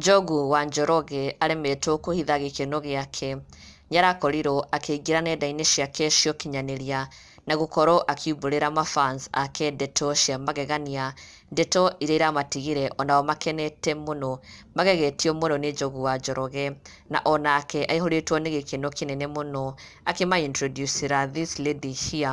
Njogu wa Njoroge aremetwo kuhitha gikeno giake. Niarakorirwo akiingira nenda-ini ciake cia ukinyanĩria na gukorwo akiumbũrĩra mafans ake ndeto cia magegania, ndeto iria iramatigire onao makenete muno, magegetio muno ni Njogu wa Njoroge, na onake aihũrĩtwo nĩ gĩkeno kĩnene muno akĩma-introducera this lady here,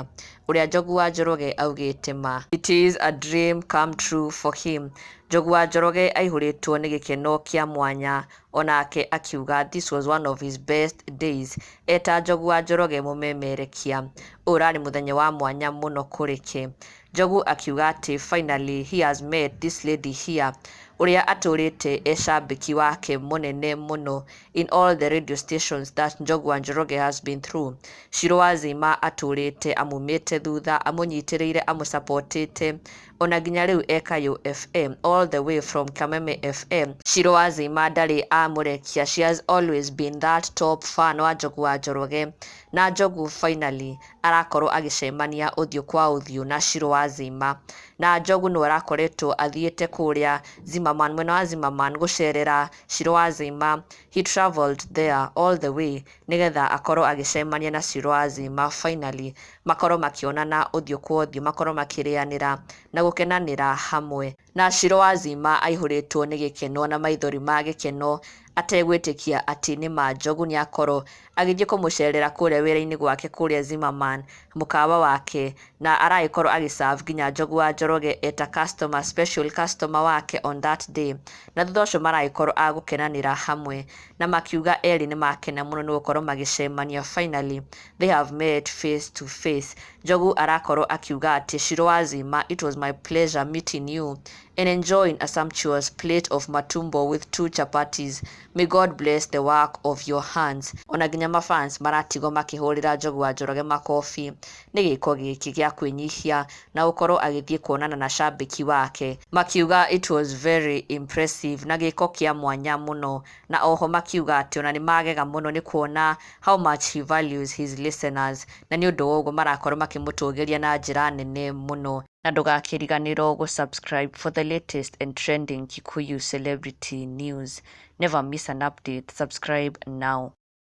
uria Njogu wa Njoroge augĩte ma it is a dream come true for him. Njogu wa Njoroge aihũrĩtwo nĩ gĩkeno kĩa mwanya, onake akiuga this was one of his best days, eta Njogu wa Njoroge mũmemerekia. Ũrarĩ mũthenya wa mwanya muno kũrĩ ke. Njogu akiuga atĩ finally he has met this lady here, uria atũrĩte ecambĩki wake mũnene muno in all the radio stations that Njogu wa Njoroge has been through. Shiro Wazima atũrĩte amumĩte thutha, amũnyitĩrĩire, amũsupportĩte, ona nginya rĩu Kikuyu FM all the way from Kameme FM. Shiro Wazima ndarĩ amũrekia. She has always been that top fan wa Njogu wa Njoroge, na Njogu finally arakorwo agĩcemania ũthiũ kwa ũthiũ na Shiro Wazima, na Njogu no arakoretwo athiĩte kũrĩa Zimmerman, mwena wa Zimmerman gũcerera Shiro Wazima. He traveled there all the way nigetha akorwo agĩcemania na Shiro Wazima. Finally makorwo makĩonana ũthiũ kwa ũthiũ, makorwo makĩrĩanĩra na gũkenanĩra hamwe, na Shiro Wazima aihũrĩtwo nĩ gĩkeno na maithori ma gĩkeno ategwĩtĩkia atĩ nĩ ma Njogu nĩ akorwo agĩthiĩ kũmũcerera kũrĩa wĩra-inĩ gwake kũrĩa Zimmerman mũkawa wake, na aragĩkorwo agĩserve nginya Njogu wa Njoroge eta customer, special customer wake on that day, na thutha ũcio maragĩkorwo agũkenanĩra hamwe, na makiuga erĩ nĩ makena mũno nĩ gũkorwo magĩcemania. Finally they have met face to face. Njogu arakorwo akiuga atĩ Shiro Wazima, it was my pleasure meeting you and enjoying a sumptuous plate of matumbo with 2 chapatis. May God bless the work of your hands. Ona nginya mafans maratigo makĩhũrĩra Njogu wa Njoroge makobi nĩ gĩko gĩkĩ gĩa kwĩnyihia na gũkorwo agĩthiĩ kuonana na cambĩki wake, makiuga it was very impressive na gĩko kĩa mwanya mũno, na oho makiuga atĩ ona nĩ magega mũno nĩ kuona how much he values his listeners, na nĩ ũndũ wa ũguo marakorwo makĩmũtũgĩria na njĩra nene mũno. Na ndũgakĩriganĩrwo gũ-subscribe for the latest and trending Kikuyu celebrity news. Never miss an update. Subscribe now.